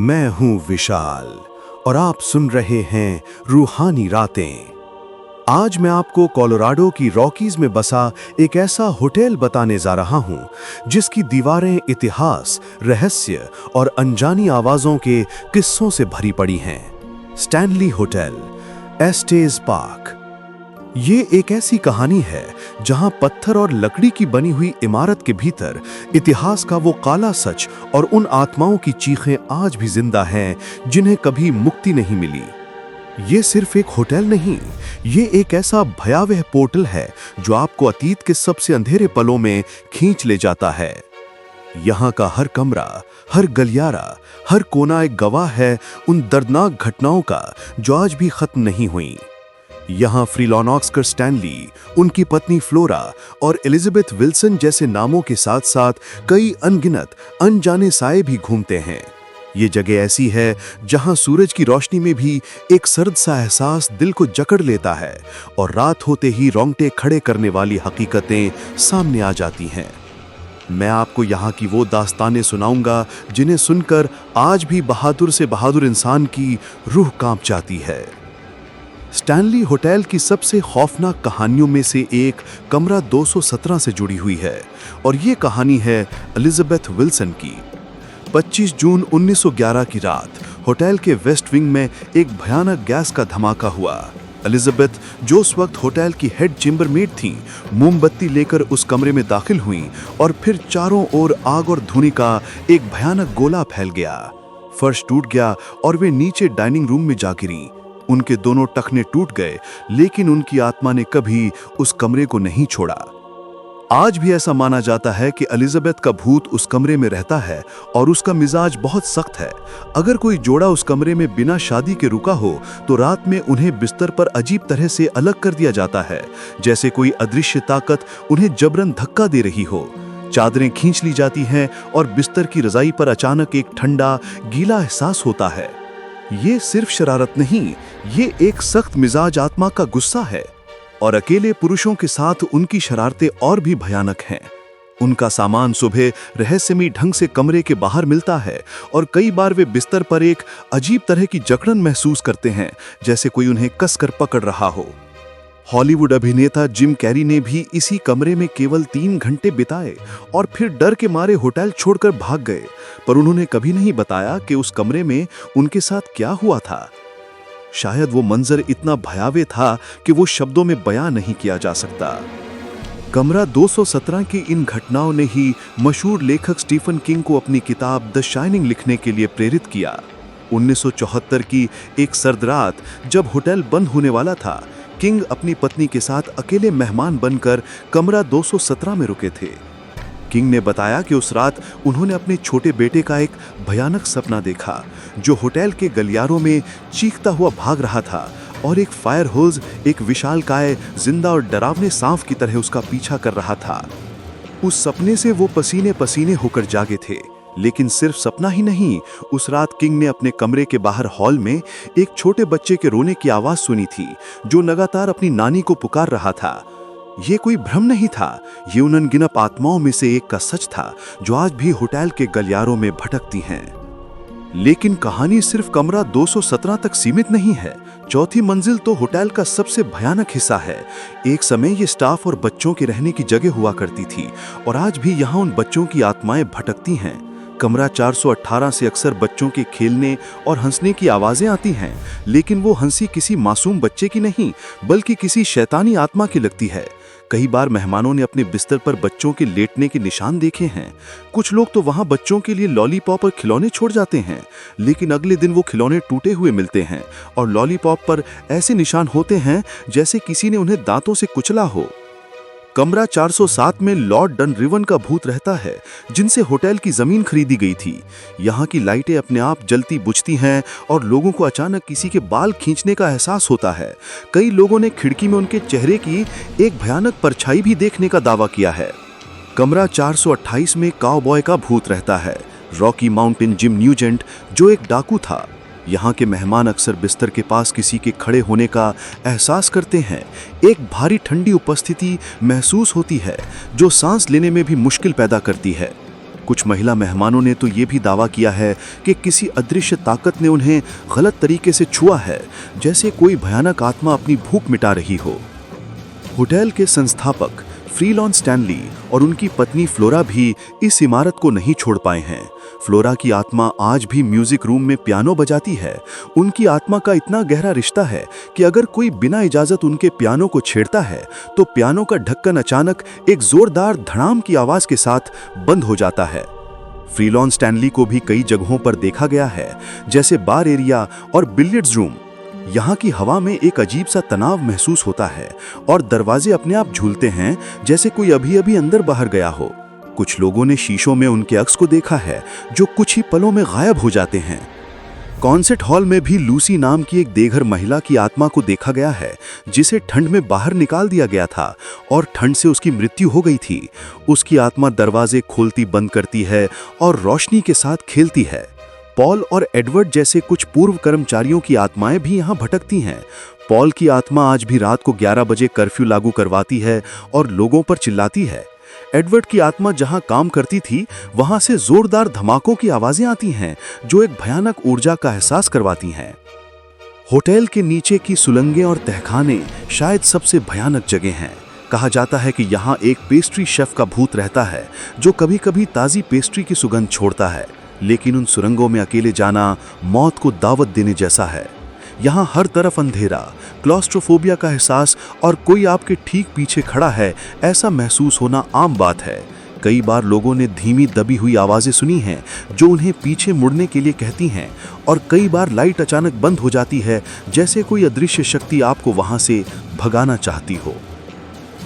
मैं हूं विशाल और आप सुन रहे हैं रूहानी रातें। आज मैं आपको कोलोराडो की रॉकीज में बसा एक ऐसा होटल बताने जा रहा हूं जिसकी दीवारें इतिहास, रहस्य और अनजानी आवाजों के किस्सों से भरी पड़ी हैं। Stanley hotel, stage park. ये एक ऐसी कहानी है जहां पत्थर और लकड़ी की बनी हुई इमारत के भीतर इतिहास का वो काला सच और उन आत्माओं की चीखें आज भी जिंदा हैं जिन्हें कभी मुक्ति नहीं मिली। ये सिर्फ एक होटल नहीं, ये एक ऐसा भयावह पोर्टल है जो आपको अतीत के सबसे अंधेरे पलों में खींच ले जाता है। यहाँ का हर कमरा, हर गलियारा, हर कोना एक गवाह है उन दर्दनाक घटनाओं का जो आज भी खत्म नहीं हुई। यहाँ फ्रीलॉन ऑस्कर स्टैनली, उनकी पत्नी फ्लोरा और एलिजाबेथ विल्सन जैसे नामों के साथ साथ कई अनगिनत अनजाने साए भी घूमते हैं। ये जगह ऐसी है जहाँ सूरज की रोशनी में भी एक सर्द सा एहसास दिल को जकड़ लेता है और रात होते ही रोंगटे खड़े करने वाली हकीकतें सामने आ जाती हैं। मैं आपको यहाँ की वो दास्तानें सुनाऊंगा जिन्हें सुनकर आज भी बहादुर से बहादुर इंसान की रूह कांप जाती है। स्टैनली होटल की सबसे खौफनाक कहानियों में से एक कमरा 217 से जुड़ी हुई है और ये कहानी है एलिजाबेथ विल्सन की। 25 जून 1911 की रात होटल के वेस्ट विंग में एक भयानक गैस का धमाका हुआ। एलिजाबेथ, जो उस वक्त होटल की हेड चेंबरमेट थी, मोमबत्ती लेकर उस कमरे में दाखिल हुई और फिर चारों ओर आग और धुनी का एक भयानक गोला फैल गया। फर्श टूट गया और वे नीचे डाइनिंग रूम में जा गिरी। उनके दोनों टखने टूट गए, लेकिन उनकी आत्मा ने कभी उस कमरे को नहीं छोड़ा। आज भी ऐसा माना जाता है कि एलिजाबेथ का भूत उस कमरे में रहता है और उसका मिजाज बहुत सख्त है। अगर कोई जोड़ा उस कमरे में बिना शादी के रुका हो तो रात में उन्हें बिस्तर पर अजीब तरह से अलग कर दिया जाता है, जैसे कोई अदृश्य ताकत उन्हें जबरन धक्का दे रही हो। चादरें खींच ली जाती हैं और बिस्तर की रजाई पर अचानक एक ठंडा, गीला एहसास होता है। ये सिर्फ शरारत नहीं, ये एक सख्त मिजाज आत्मा का गुस्सा है। और अकेले पुरुषों के साथ उनकी शरारतें और भी भयानक हैं। उनका सामान सुबह रहस्यमयी ढंग से कमरे के बाहर मिलता है और कई बार वे बिस्तर पर एक अजीब तरह की जकड़न महसूस करते हैं, जैसे कोई उन्हें कसकर पकड़ रहा हो। हॉलीवुड अभिनेता जिम कैरी ने भी इसी कमरे में केवल 3 घंटे बिताए और फिर डर के मारे होटल छोड़कर भाग गए, पर उन्होंने कभी नहीं बताया कि उस कमरे में उनके साथ क्या हुआ था। शायद वो मंजर इतना भयावह था कि वो शब्दों में बयां नहीं किया जा सकता। कमरा 217 की इन घटनाओं ने ही मशहूर लेखक स्टीफन किंग को अपनी किताब द शाइनिंग लिखने के लिए प्रेरित किया। 1974 की एक सर्द रात जब होटल बंद होने वाला था, किंग अपनी पत्नी के साथ अकेले मेहमान बनकर कमरा 217 में रुके थे। किंग ने बताया कि उस रात उन्होंने अपने छोटे बेटे का एक भयानक सपना देखा जो होटल के गलियारों में चीखता हुआ भाग रहा था और एक फायर होज, एक विशालकाय, जिंदा और डरावने सांप की तरह उसका पीछा कर रहा था। उस सपने से वो पसीने पसीने होकर जागे थे। लेकिन सिर्फ सपना ही नहीं, उस रात किंग ने अपने कमरे के बाहर हॉल में एक छोटे बच्चे के रोने की आवाज सुनी थी जो लगातार अपनी नानी को पुकार रहा था। ये कोई भ्रम नहीं था, ये उन अनगिनत आत्माओं में से एक का सच था जो आज भी होटल के गलियारों में भटकती हैं। लेकिन कहानी सिर्फ कमरा 217 तक सीमित नहीं है। चौथी मंजिल तो होटल का सबसे भयानक हिस्सा है। एक समय ये स्टाफ और बच्चों के रहने की जगह हुआ करती थी और आज भी यहाँ उन बच्चों की आत्माएं भटकती हैं। कमरा 418 से अक्सर बच्चों के खेलने और हंसने की आवाजें आती हैं, लेकिन वो हंसी किसी मासूम बच्चे की नहीं बल्कि किसी शैतानी आत्मा की लगती है। कई बार मेहमानों ने अपने बिस्तर पर बच्चों के लेटने के निशान देखे हैं। कुछ लोग तो वहां बच्चों के लिए लॉलीपॉप और खिलौने छोड़ जाते हैं, लेकिन अगले दिन वो खिलौने टूटे हुए मिलते हैं और लॉलीपॉप पर ऐसे निशान होते हैं जैसे किसी ने उन्हें दांतों से कुचला हो। कमरा 407 में लॉर्ड डनरिवन का भूत रहता है, जिनसे होटल की जमीन खरीदी गई थी। यहाँ की लाइटें अपने आप जलती बुझती हैं और लोगों को अचानक किसी के बाल खींचने का एहसास होता है। कई लोगों ने खिड़की में उनके चेहरे की एक भयानक परछाई भी देखने का दावा किया है। कमरा 428 में काउबॉय का भूत रहता है, रॉकी माउंटेन जिम न्यूजेंट, जो एक डाकू था। यहाँ के मेहमान अक्सर बिस्तर के पास किसी के खड़े होने का एहसास करते हैं। एक भारी ठंडी उपस्थिति महसूस होती है जो सांस लेने में भी मुश्किल पैदा करती है। कुछ महिला मेहमानों ने तो ये भी दावा किया है कि किसी अदृश्य ताकत ने उन्हें गलत तरीके से छुआ है, जैसे कोई भयानक आत्मा अपनी भूख मिटा रही हो। होटल के संस्थापक फ्रीलॉन स्टैनली और उनकी पत्नी फ्लोरा भी इस इमारत को नहीं छोड़ पाए हैं। फ्लोरा की आत्मा आज भी म्यूजिक रूम में पियानो बजाती है। उनकी आत्मा का इतना गहरा रिश्ता है कि अगर कोई बिना इजाजत उनके पियानो को छेड़ता है तो पियानो का ढक्कन अचानक एक जोरदार धड़ाम की आवाज के साथ बंद हो जाता है। फ्रीलॉन स्टैनली को भी कई जगहों पर देखा गया है, जैसे बार एरिया और बिलियर्ड्स रूम। यहाँ की हवा में एक अजीब सा तनाव महसूस होता है और दरवाजे अपने आप झूलते हैं, जैसे कोई अभी अभी अंदर बाहर गया हो। कुछ लोगों ने शीशों में उनके अक्स को देखा है जो कुछ ही पलों में गायब हो जाते हैं। कॉन्सर्ट हॉल में भी लूसी नाम की एक बेघर महिला की आत्मा को देखा गया है, जिसे ठंड में बाहर निकाल दिया गया था और ठंड से उसकी मृत्यु हो गई थी। उसकी आत्मा दरवाजे खोलती बंद करती है और रोशनी के साथ खेलती है। पॉल और एडवर्ड जैसे कुछ पूर्व कर्मचारियों की आत्माएं भी यहाँ भटकती हैं। पॉल की आत्मा आज भी रात को 11 बजे कर्फ्यू लागू करवाती है और लोगों पर चिल्लाती है। एडवर्ड की आत्मा जहां काम करती थी, वहां से जोरदार धमाकों की आवाजें आती हैं जो एक भयानक ऊर्जा का एहसास करवाती हैं। होटल के नीचे की सुलंगें और तहखाने शायद सबसे भयानक जगह हैं। कहा जाता है कि यहाँ एक पेस्ट्री शेफ का भूत रहता है जो कभी-कभी ताज़ी पेस्ट्री की सुगंध छोड़ता है, लेकिन उन सुरंगों में अकेले जाना मौत को दावत देने जैसा है। यहाँ हर तरफ अंधेरा, क्लॉस्ट्रोफोबिया का एहसास और कोई आपके ठीक पीछे खड़ा है ऐसा महसूस होना आम बात है। कई बार लोगों ने धीमी दबी हुई आवाज़ें सुनी हैं जो उन्हें पीछे मुड़ने के लिए कहती हैं, और कई बार लाइट अचानक बंद हो जाती है, जैसे कोई अदृश्य शक्ति आपको वहाँ से भगाना चाहती हो।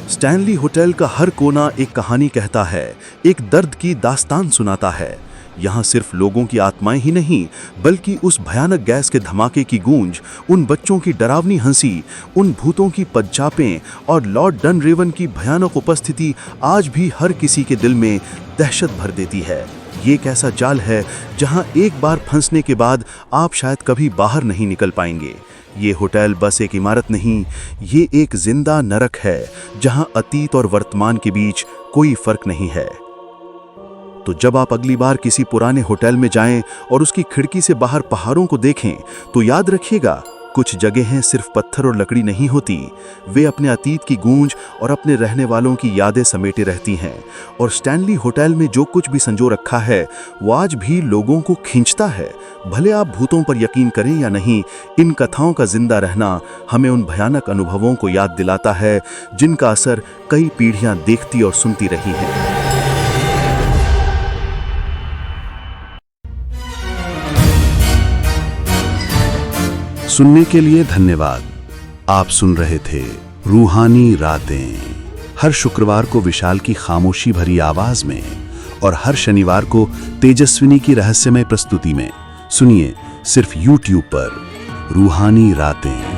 स्टैनली होटल का हर कोना एक कहानी कहता है, एक दर्द की दास्तान सुनाता है। यहाँ सिर्फ लोगों की आत्माएं ही नहीं, बल्कि उस भयानक गैस के धमाके की गूंज, उन बच्चों की डरावनी हंसी, उन भूतों की पदचापें और लॉर्ड डनरेवन की भयानक उपस्थिति आज भी हर किसी के दिल में दहशत भर देती है। ये एक ऐसा जाल है जहाँ एक बार फंसने के बाद आप शायद कभी बाहर नहीं निकल पाएंगे। ये होटल बस एक इमारत नहीं, ये एक जिंदा नरक है जहाँ अतीत और वर्तमान के बीच कोई फर्क नहीं है। तो जब आप अगली बार किसी पुराने होटल में जाएं और उसकी खिड़की से बाहर पहाड़ों को देखें, तो याद रखिएगा, कुछ जगहें सिर्फ पत्थर और लकड़ी नहीं होती, वे अपने अतीत की गूंज और अपने रहने वालों की यादें समेटे रहती हैं। और स्टैनली होटल में जो कुछ भी संजो रखा है, वो आज भी लोगों को खींचता है। भले आप भूतों पर यकीन करें या नहीं, इन कथाओं का जिंदा रहना हमें उन भयानक अनुभवों को याद दिलाता है जिनका असर कई पीढ़ियां देखती और सुनती रही हैं। सुनने के लिए धन्यवाद। आप सुन रहे थे रूहानी रातें, हर शुक्रवार को विशाल की खामोशी भरी आवाज में और हर शनिवार को तेजस्विनी की रहस्यमय प्रस्तुति में। सुनिए सिर्फ YouTube पर रूहानी रातें।